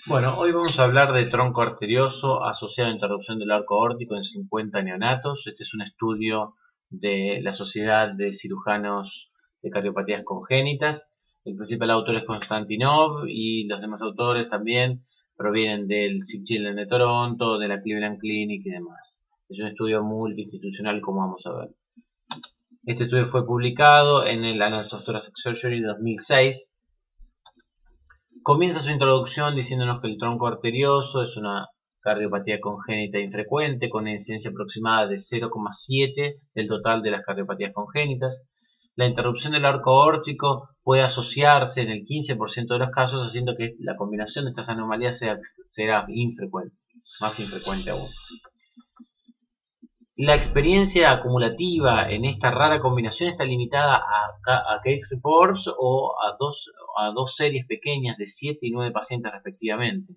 Bueno, hoy vamos a hablar de tronco arterioso asociado a interrupción del arco aórtico en 50 neonatos. Este es un estudio de la Sociedad de Cirujanos de Cardiopatías Congénitas. El principal autor es Konstantinov y los demás autores también provienen del Sick Children de Toronto, de la Cleveland Clinic y demás. Es un estudio multiinstitucional, como vamos a ver. Este estudio fue publicado en el Annals of Thoracic Surgery de 2006. Comienza su introducción diciéndonos que el tronco arterioso es una cardiopatía congénita infrecuente con una incidencia aproximada de 0,7 del total de las cardiopatías congénitas. La interrupción del arco aórtico puede asociarse en el 15% de los casos, haciendo que la combinación de estas anomalías será infrecuente, más infrecuente aún. La experiencia acumulativa en esta rara combinación está limitada a case reports o a dos series pequeñas de 7 y 9 pacientes respectivamente.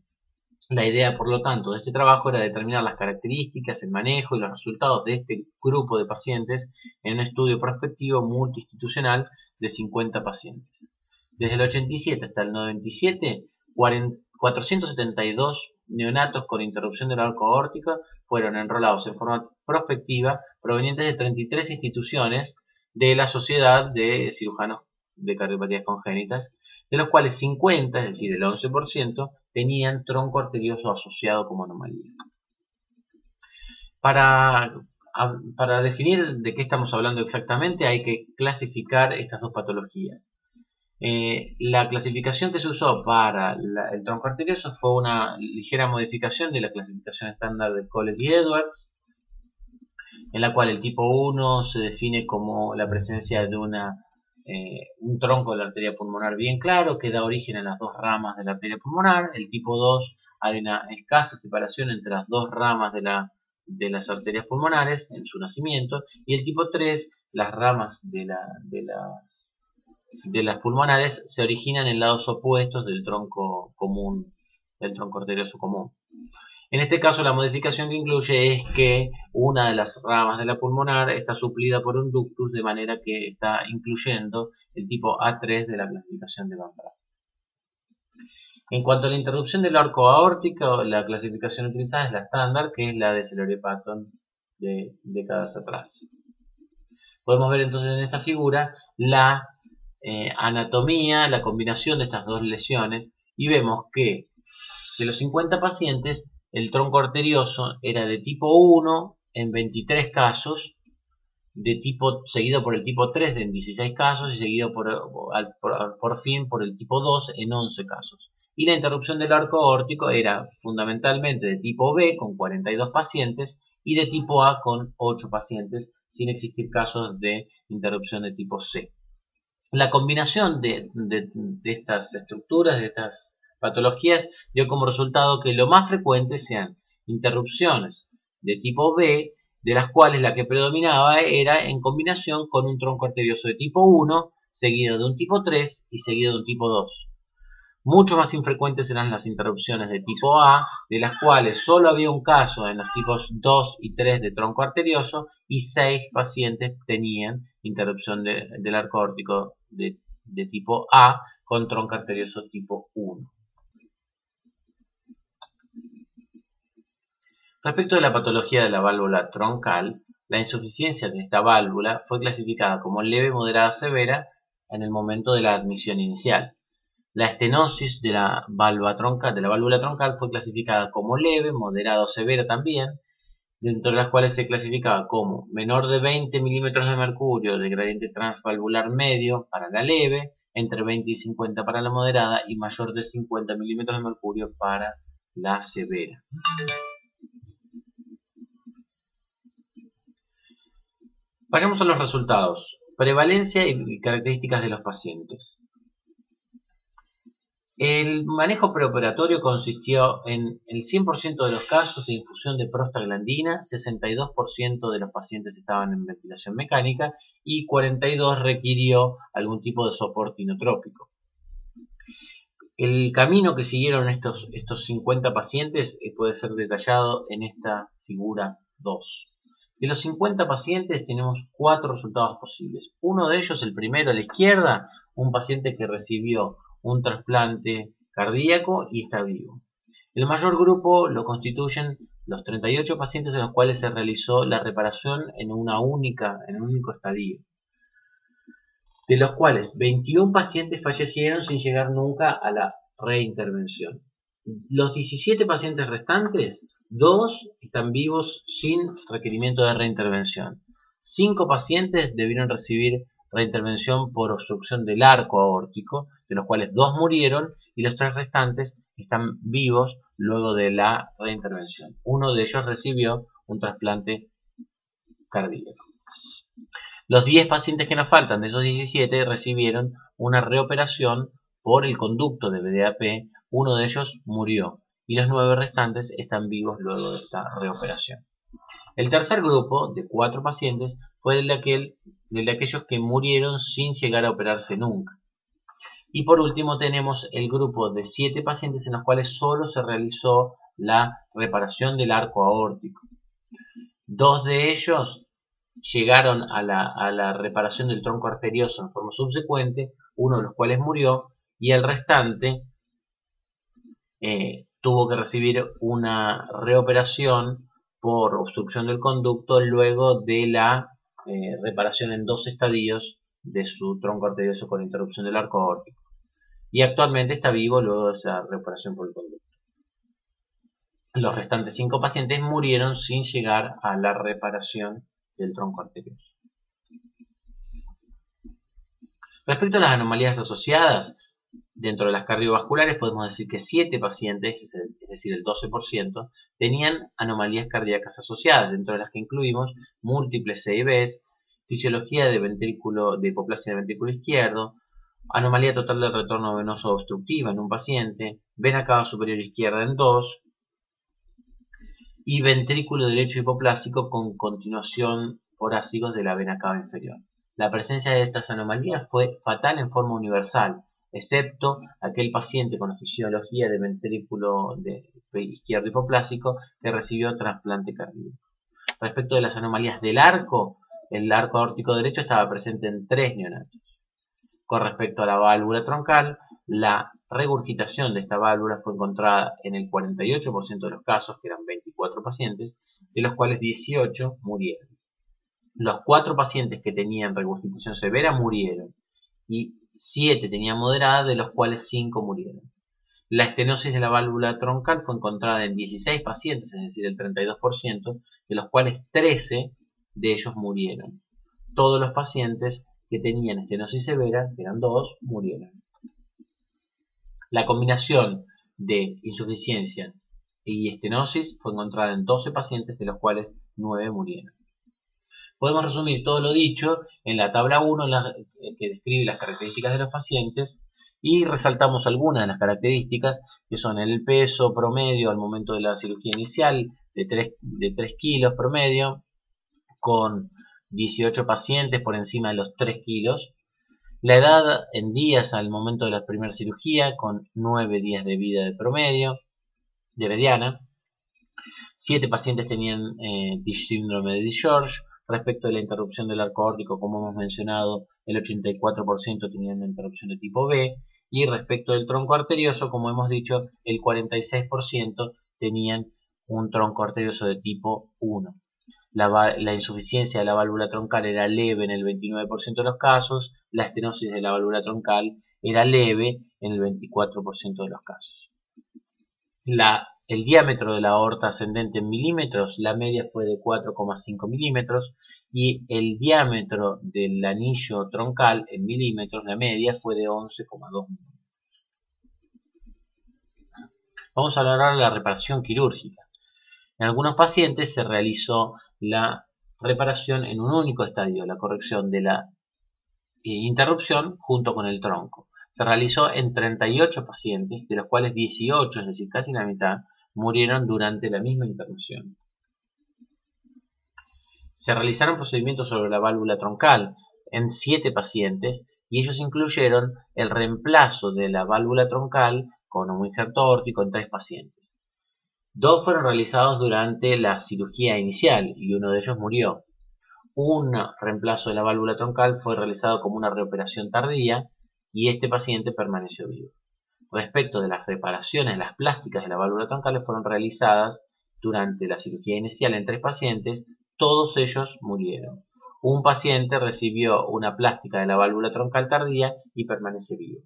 La idea, por lo tanto, de este trabajo era determinar las características, el manejo y los resultados de este grupo de pacientes en un estudio prospectivo multiinstitucional de 50 pacientes. Desde el 87 hasta el 97, 472 neonatos con interrupción del arco aórtico fueron enrolados en forma prospectiva provenientes de 33 instituciones de la Sociedad de Cirujanos de Cardiopatías Congénitas, de los cuales 50, es decir, el 11%, tenían tronco arterioso asociado como anomalía. Para definir de qué estamos hablando exactamente, hay que clasificar estas dos patologías. La clasificación que se usó para el tronco arterioso fue una ligera modificación de la clasificación estándar de College y Edwards, en la cual el tipo 1 se define como la presencia de un tronco de la arteria pulmonar bien claro, que da origen a las dos ramas de la arteria pulmonar. El tipo 2 hay una escasa separación entre las dos ramas de las arterias pulmonares en su nacimiento, y el tipo 3, las ramas de las pulmonares se originan en lados opuestos del tronco común, del tronco arterioso común. En este caso, la modificación que incluye es que una de las ramas de la pulmonar está suplida por un ductus, de manera que está incluyendo el tipo A3 de la clasificación de Van Braght. En cuanto a la interrupción del arco aórtico, la clasificación utilizada es la estándar, que es la de Celory-Patton de décadas atrás. Podemos ver entonces en esta figura la anatomía, la combinación de estas dos lesiones, y vemos que de los 50 pacientes, el tronco arterioso era de tipo 1 en 23 casos, seguido por el tipo 3 en 16 casos y seguido por fin por el tipo 2 en 11 casos. Y la interrupción del arco aórtico era fundamentalmente de tipo B con 42 pacientes y de tipo A con 8 pacientes, sin existir casos de interrupción de tipo C. La combinación de estas estructuras, de estas patologías, dio como resultado que lo más frecuente sean interrupciones de tipo B, de las cuales la que predominaba era en combinación con un tronco arterioso de tipo 1, seguido de un tipo 3 y seguido de un tipo 2. Mucho más infrecuentes eran las interrupciones de tipo A, de las cuales solo había un caso en los tipos 2 y 3 de tronco arterioso, y 6 pacientes tenían interrupción del arco aórtico de tipo A con tronco arterioso tipo 1. Respecto de la patología de la válvula troncal, la insuficiencia de esta válvula fue clasificada como leve, moderada, severa en el momento de la admisión inicial. La estenosis de la válvula troncal fue clasificada como leve, moderada o severa también, dentro de las cuales se clasificaba como menor de 20 milímetros de mercurio de gradiente transvalvular medio para la leve, entre 20 y 50 para la moderada y mayor de 50 milímetros de mercurio para la severa. Vayamos a los resultados. Prevalencia y características de los pacientes. El manejo preoperatorio consistió en el 100% de los casos de infusión de prostaglandina, 62% de los pacientes estaban en ventilación mecánica y 42% requirió algún tipo de soporte inotrópico. El camino que siguieron estos 50 pacientes puede ser detallado en esta figura 2. De los 50 pacientes tenemos 4 resultados posibles. Uno de ellos, el primero a la izquierda, un paciente que recibió un trasplante cardíaco y está vivo. El mayor grupo lo constituyen los 38 pacientes en los cuales se realizó la reparación en un único estadio, de los cuales 21 pacientes fallecieron sin llegar nunca a la reintervención. Los 17 pacientes restantes, 2 están vivos sin requerimiento de reintervención. 5 pacientes debieron recibir reintervención por obstrucción del arco aórtico, de los cuales 2 murieron y los 3 restantes están vivos luego de la reintervención. Uno de ellos recibió un trasplante cardíaco. Los 10 pacientes que nos faltan de esos 17 recibieron una reoperación por el conducto de BDAP, uno de ellos murió y los 9 restantes están vivos luego de esta reoperación. El tercer grupo, de 4 pacientes, fue el de aquellos que murieron sin llegar a operarse nunca. Y por último tenemos el grupo de 7 pacientes en los cuales solo se realizó la reparación del arco aórtico. 2 de ellos llegaron a la reparación del tronco arterioso en forma subsecuente, uno de los cuales murió, y el restante tuvo que recibir una reoperación por obstrucción del conducto luego de la reparación en 2 estadios de su tronco arterioso con interrupción del arco aórtico. Y actualmente está vivo luego de esa reparación por el conducto. Los restantes 5 pacientes murieron sin llegar a la reparación del tronco arterioso. Respecto a las anomalías asociadas, dentro de las cardiovasculares podemos decir que 7 pacientes, es decir, el 12%, tenían anomalías cardíacas asociadas, dentro de las que incluimos múltiples CIBs, fisiología de hipoplasia del ventrículo izquierdo, anomalía total del retorno venoso obstructiva en un paciente, vena cava superior izquierda en 2, y ventrículo derecho hipoplásico con continuación por ácidos de la vena cava inferior. La presencia de estas anomalías fue fatal en forma universal, excepto aquel paciente con fisiología de ventrículo izquierdo hipoplásico que recibió trasplante cardíaco. Respecto de las anomalías del arco, el arco aórtico derecho estaba presente en 3 neonatos. Con respecto a la válvula troncal, la regurgitación de esta válvula fue encontrada en el 48% de los casos, que eran 24 pacientes, de los cuales 18 murieron. Los 4 pacientes que tenían regurgitación severa murieron y 7 tenían moderada, de los cuales 5 murieron. La estenosis de la válvula troncal fue encontrada en 16 pacientes, es decir, el 32%, de los cuales 13 de ellos murieron. Todos los pacientes que tenían estenosis severa, que eran 2, murieron. La combinación de insuficiencia y estenosis fue encontrada en 12 pacientes, de los cuales 9 murieron. Podemos resumir todo lo dicho en la tabla 1, que describe las características de los pacientes, y resaltamos algunas de las características, que son el peso promedio al momento de la cirugía inicial de 3 kilos promedio, con 18 pacientes por encima de los 3 kilos. La edad en días al momento de la primera cirugía, con 9 días de vida de promedio, de mediana. 7 pacientes tenían síndrome de Digeorge. Respecto de la interrupción del arco aórtico, como hemos mencionado, el 84% tenían una interrupción de tipo B. Y respecto del tronco arterioso, como hemos dicho, el 46% tenían un tronco arterioso de tipo 1. La insuficiencia de la válvula troncal era leve en el 29% de los casos, la estenosis de la válvula troncal era leve en el 24% de los casos. El diámetro de la aorta ascendente en milímetros, la media fue de 4,5 milímetros, y el diámetro del anillo troncal en milímetros, la media fue de 11,2 milímetros. Vamos a hablar ahora de la reparación quirúrgica. En algunos pacientes se realizó la reparación en un único estadio, la corrección de la interrupción junto con el tronco. Se realizó en 38 pacientes, de los cuales 18, es decir, casi la mitad, murieron durante la misma intervención. Se realizaron procedimientos sobre la válvula troncal en 7 pacientes y ellos incluyeron el reemplazo de la válvula troncal con un injerto órtico en 3 pacientes. 2 fueron realizados durante la cirugía inicial y uno de ellos murió. Un reemplazo de la válvula troncal fue realizado como una reoperación tardía y este paciente permaneció vivo. respecto de las reparaciones, las plásticas de la válvula troncal fueron realizadas durante la cirugía inicial en 3 pacientes, todos ellos murieron. Un paciente recibió una plástica de la válvula troncal tardía y permanece vivo.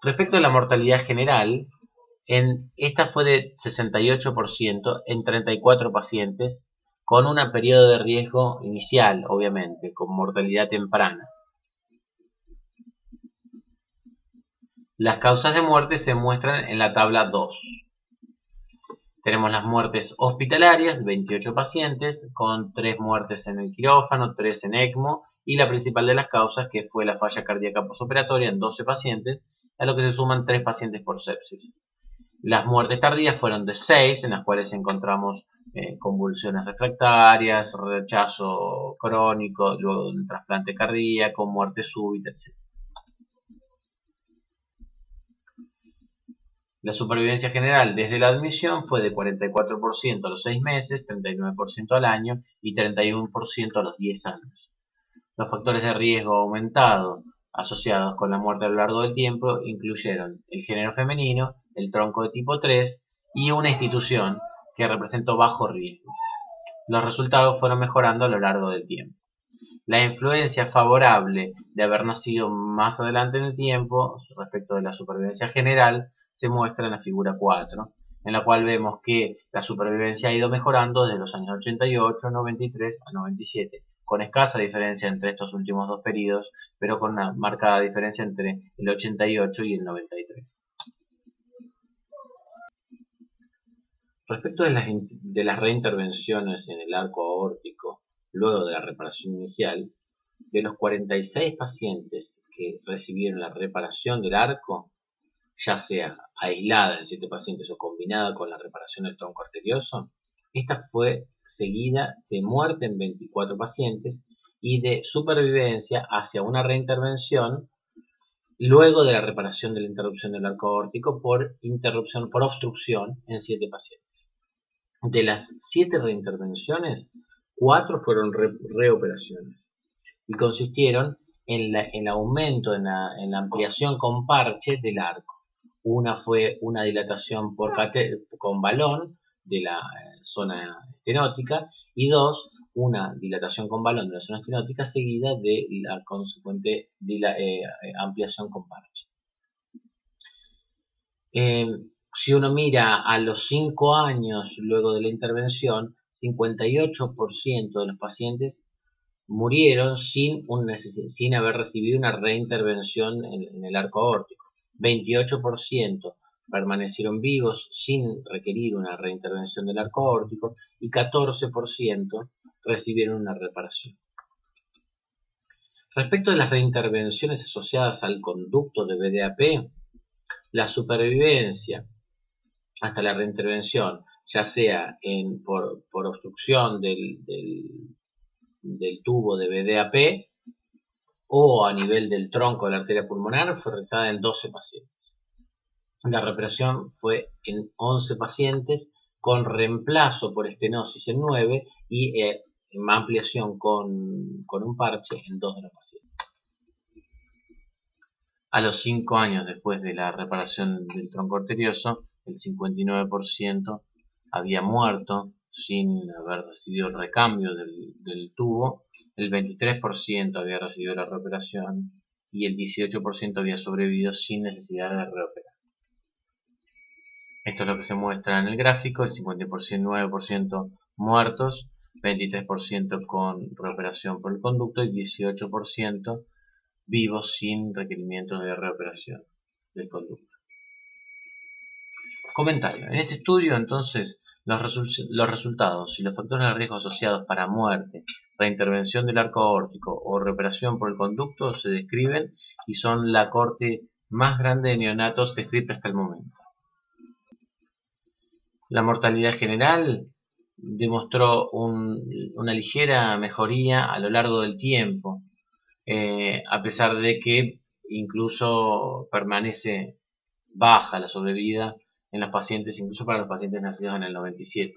Respecto a la mortalidad general, esta fue de 68% en 34 pacientes, con un periodo de riesgo inicial, obviamente, con mortalidad temprana. Las causas de muerte se muestran en la tabla 2. Tenemos las muertes hospitalarias, 28 pacientes, con 3 muertes en el quirófano, 3 en ECMO, y la principal de las causas, que fue la falla cardíaca posoperatoria en 12 pacientes, a lo que se suman 3 pacientes por sepsis. Las muertes tardías fueron de 6, en las cuales encontramos convulsiones refractarias, rechazo crónico, luego un trasplante cardíaco, muerte súbita, etc. La supervivencia general desde la admisión fue de 44% a los 6 meses, 39% al año y 31% a los 10 años. Los factores de riesgo aumentado asociados con la muerte a lo largo del tiempo incluyeron el género femenino, el tronco de tipo 3 y una institución que representó bajo riesgo. Los resultados fueron mejorando a lo largo del tiempo. La influencia favorable de haber nacido más adelante en el tiempo respecto de la supervivencia general se muestra en la figura 4, en la cual vemos que la supervivencia ha ido mejorando desde los años 88, 93 a 97, con escasa diferencia entre estos últimos dos periodos, pero con una marcada diferencia entre el 88 y el 93. Respecto de las reintervenciones en el arco aórtico, luego de la reparación inicial, de los 46 pacientes que recibieron la reparación del arco, ya sea aislada en 7 pacientes o combinada con la reparación del tronco arterioso, esta fue seguida de muerte en 24 pacientes y de supervivencia hacia una reintervención luego de la reparación de la interrupción del arco aórtico por obstrucción en 7 pacientes. De las 7 reintervenciones, 4 fueron reoperaciones y consistieron en el aumento, en la ampliación con parche del arco. Una fue una dilatación con balón de la zona estenótica y 2, una dilatación con balón de la zona estenótica seguida de la consecuente ampliación con parche. Si uno mira a los 5 años luego de la intervención, 58% de los pacientes murieron sin haber recibido una reintervención en el arco aórtico. 28% permanecieron vivos sin requerir una reintervención del arco aórtico y 14% recibieron una reparación. Respecto de las reintervenciones asociadas al conducto de BDAP, la supervivencia hasta la reintervención, ya sea por obstrucción del tubo de BDAP o a nivel del tronco de la arteria pulmonar, fue realizada en 12 pacientes. La reparación fue en 11 pacientes con reemplazo por estenosis en 9 y ampliación con un parche en 2 de los pacientes. A los 5 años después de la reparación del tronco arterioso, el 59% había muerto sin haber recibido el recambio del tubo, el 23% había recibido la reoperación y el 18% había sobrevivido sin necesidad de reoperar. Esto es lo que se muestra en el gráfico: el 50%, 9% muertos, 23% con reoperación por el conducto y 18% vivos sin requerimiento de reoperación del conducto. Comentario. En este estudio, entonces, los resultados y los factores de riesgo asociados para muerte, reintervención del arco aórtico o reoperación por el conducto se describen y son la corte más grande de neonatos descrita hasta el momento. La mortalidad general demostró una ligera mejoría a lo largo del tiempo, a pesar de que incluso permanece baja la sobrevida en los pacientes, incluso para los pacientes nacidos en el 97.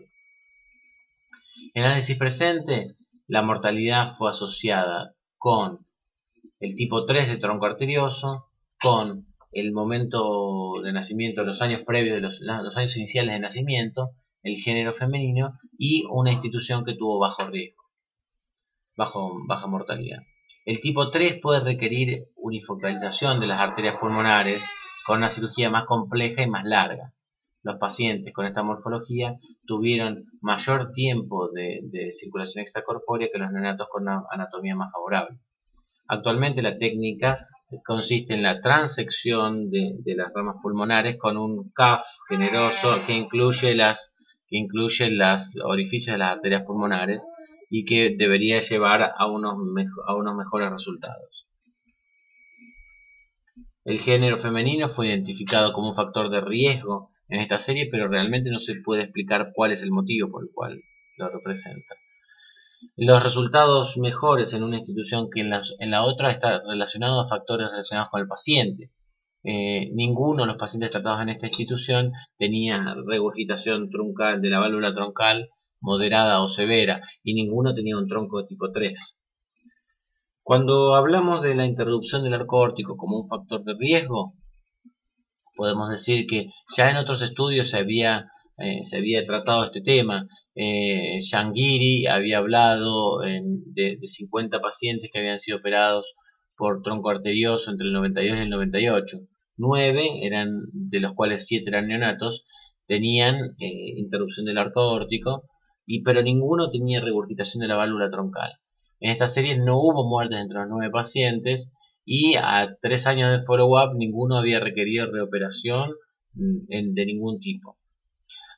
En el análisis presente, la mortalidad fue asociada con el tipo 3 de tronco arterioso, con el momento de nacimiento, los años previos, los años iniciales de nacimiento, el género femenino y una institución que tuvo bajo riesgo, baja mortalidad. El tipo 3 puede requerir unifocalización de las arterias pulmonares con una cirugía más compleja y más larga. Los pacientes con esta morfología tuvieron mayor tiempo de circulación extracorpórea que los neonatos con una anatomía más favorable. Actualmente la técnica consiste en la transección de las ramas pulmonares con un CAF generoso que incluye los orificios de las arterias pulmonares y que debería llevar a unos mejores resultados. El género femenino fue identificado como un factor de riesgo en esta serie, pero realmente no se puede explicar cuál es el motivo por el cual lo representa. Los resultados mejores en una institución que en la otra está relacionado a factores relacionados con el paciente. Ninguno de los pacientes tratados en esta institución tenía regurgitación truncal de la válvula troncal moderada o severa y ninguno tenía un tronco de tipo 3. Cuando hablamos de la interrupción del arco aórtico como un factor de riesgo, podemos decir que ya en otros estudios se había tratado este tema. Shangiri había hablado de 50 pacientes que habían sido operados por tronco arterioso entre el 92 y el 98. 9 eran, de los cuales 7 eran neonatos, tenían interrupción del arco aórtico, pero ninguno tenía regurgitación de la válvula troncal. En esta serie no hubo muertes entre los 9 pacientes y a 3 años de follow-up ninguno había requerido reoperación de ningún tipo.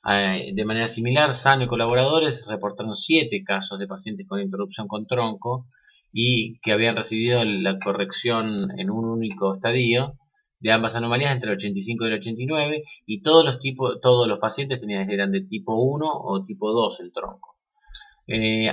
De manera similar, Sano y colaboradores reportaron 7 casos de pacientes con interrupción con tronco y que habían recibido la corrección en un único estadio de ambas anomalías entre el 85 y el 89 y todos los pacientes eran de tipo 1 o tipo 2 el tronco.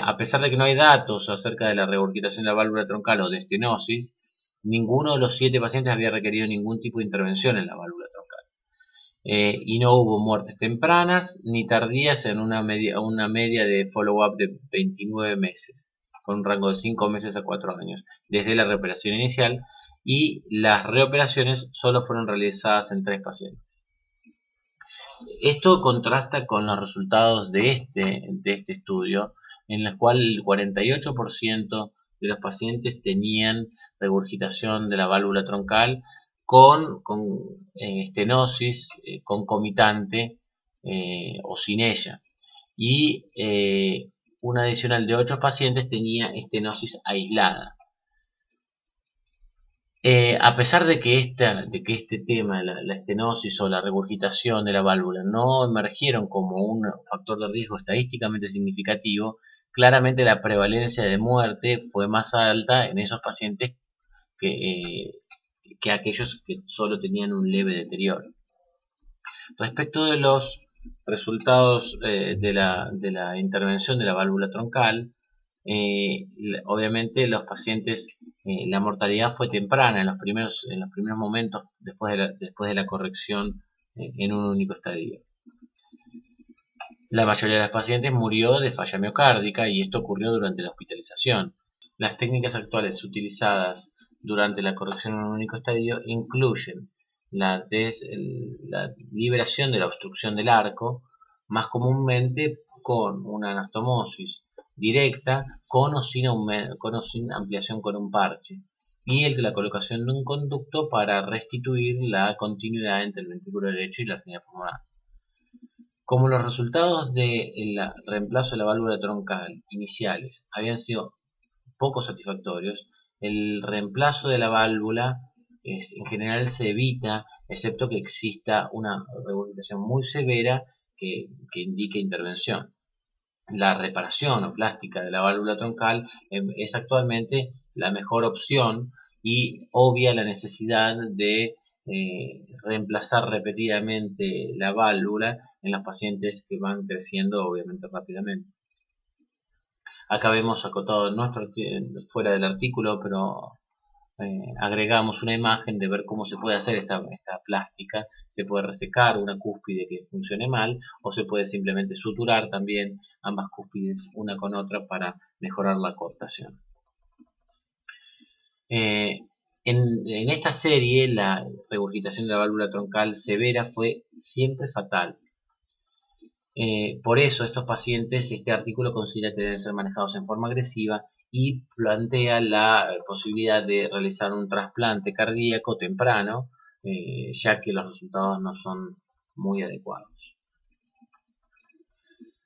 A pesar de que no hay datos acerca de la regurgitación de la válvula troncal o de estenosis, ninguno de los 7 pacientes había requerido ningún tipo de intervención en la válvula troncal. Y no hubo muertes tempranas ni tardías en una media de follow-up de 29 meses, con un rango de 5 meses a 4 años, desde la reoperación inicial, y las reoperaciones solo fueron realizadas en 3 pacientes. Esto contrasta con los resultados de este estudio, en el cual el 48% de los pacientes tenían regurgitación de la válvula troncal con estenosis concomitante o sin ella. Y un adicional de 8 pacientes tenía estenosis aislada. A pesar de que este tema, la estenosis o la regurgitación de la válvula, no emergieron como un factor de riesgo estadísticamente significativo, claramente la prevalencia de muerte fue más alta en esos pacientes que aquellos que solo tenían un leve deterioro. Respecto de los resultados de la intervención de la válvula troncal, obviamente los pacientes, la mortalidad fue temprana en los primeros momentos después de la corrección en un único estadio. La mayoría de los pacientes murió de falla miocárdica y esto ocurrió durante la hospitalización. Las técnicas actuales utilizadas durante la corrección en un único estadio incluyen la liberación de la obstrucción del arco, más comúnmente con una anastomosis directa, con o sin ampliación con un parche, y la colocación de un conducto para restituir la continuidad entre el ventrículo derecho y la arteria pulmonar. Como los resultados del reemplazo de la válvula troncal iniciales habían sido poco satisfactorios, el reemplazo de la válvula en general se evita, excepto que exista una regurgitación muy severa que indique intervención. La reparación o plástica de la válvula troncal es actualmente la mejor opción y obvia la necesidad de reemplazar repetidamente la válvula en los pacientes que van creciendo obviamente rápidamente. Acá vemos acotado fuera del artículo, pero agregamos una imagen de ver cómo se puede hacer esta plástica. Se puede resecar una cúspide que funcione mal o se puede simplemente suturar también ambas cúspides una con otra para mejorar la coartación. En esta serie, la regurgitación de la válvula troncal severa fue siempre fatal. Por eso estos pacientes, este artículo considera que deben ser manejados en forma agresiva y plantea la posibilidad de realizar un trasplante cardíaco temprano, ya que los resultados no son muy adecuados.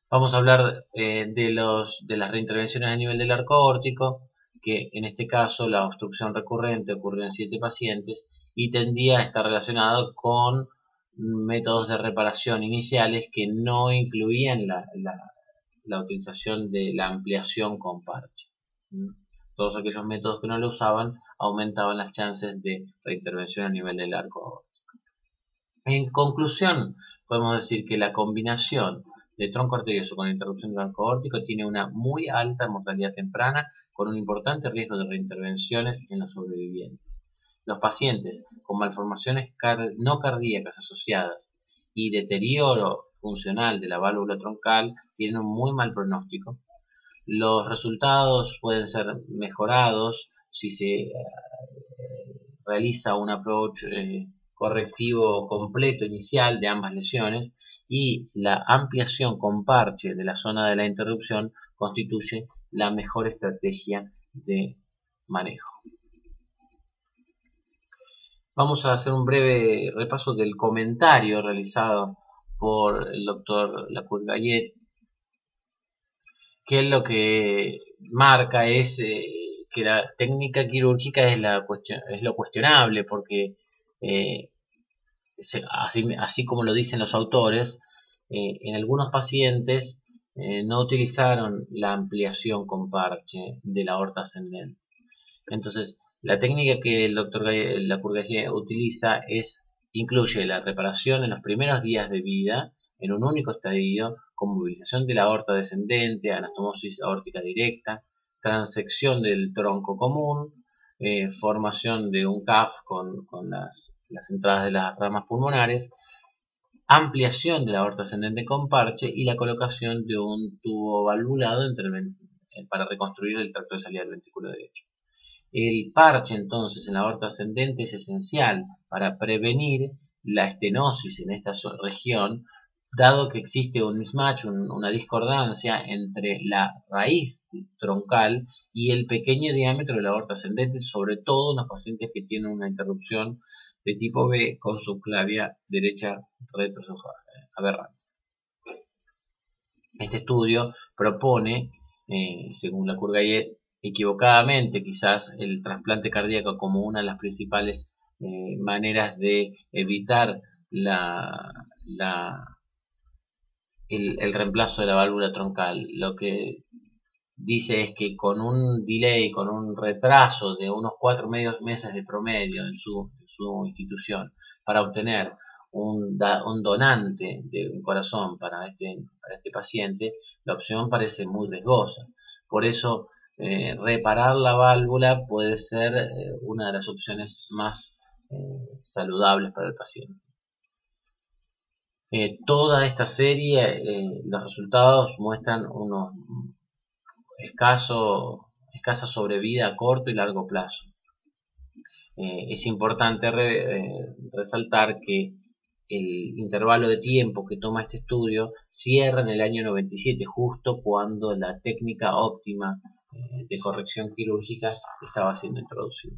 Vamos a hablar de las reintervenciones a nivel del arco aórtico, que en este caso la obstrucción recurrente ocurrió en 7 pacientes y tendía a estar relacionado con métodos de reparación iniciales que no incluían la utilización de la ampliación con parche. Todos aquellos métodos que no lo usaban aumentaban las chances de reintervención a nivel del arco aórtico. En conclusión, podemos decir que la combinación de tronco arterioso con interrupción del arco aórtico tiene una muy alta mortalidad temprana con un importante riesgo de reintervenciones en los sobrevivientes. Los pacientes con malformaciones no cardíacas asociadas y deterioro funcional de la válvula troncal tienen un muy mal pronóstico. Los resultados pueden ser mejorados si se realiza un approach correctivo completo inicial de ambas lesiones, y la ampliación con parche de la zona de la interrupción constituye la mejor estrategia de manejo. Vamos a hacer un breve repaso del comentario realizado por el doctor Lacour-Gayet, que lo que marca es que la técnica quirúrgica es lo cuestionable, porque así como lo dicen los autores, en algunos pacientes no utilizaron la ampliación con parche de la aorta ascendente. Entonces, la técnica que el doctor Lacour-Gayet utiliza incluye la reparación en los primeros días de vida, en un único estadio, con movilización de la aorta descendente, anastomosis aórtica directa, transección del tronco común, formación de un CAF con las entradas de las ramas pulmonares, ampliación de la aorta ascendente con parche y la colocación de un tubo valvulado para reconstruir el tracto de salida del ventrículo derecho. El parche entonces en la aorta ascendente es esencial para prevenir la estenosis en esta región, dado que existe un mismatch, una discordancia entre la raíz troncal y el pequeño diámetro de la aorta ascendente, sobre todo en los pacientes que tienen una interrupción de tipo B con subclavia derecha retroaberrante. Este estudio propone, según Lacour-Gayet, equivocadamente quizás el trasplante cardíaco como una de las principales maneras de evitar el reemplazo de la válvula troncal. Lo que dice es que con un delay, con un retraso de unos 4 meses de promedio en su institución, para obtener un donante de un corazón para este paciente, la opción parece muy riesgosa. Por eso, reparar la válvula puede ser una de las opciones más saludables para el paciente. Toda esta serie, los resultados muestran unos escasa sobrevida a corto y largo plazo. Es importante resaltar que el intervalo de tiempo que toma este estudio cierra en el año 97, justo cuando la técnica óptima de corrección quirúrgica estaba siendo introducida.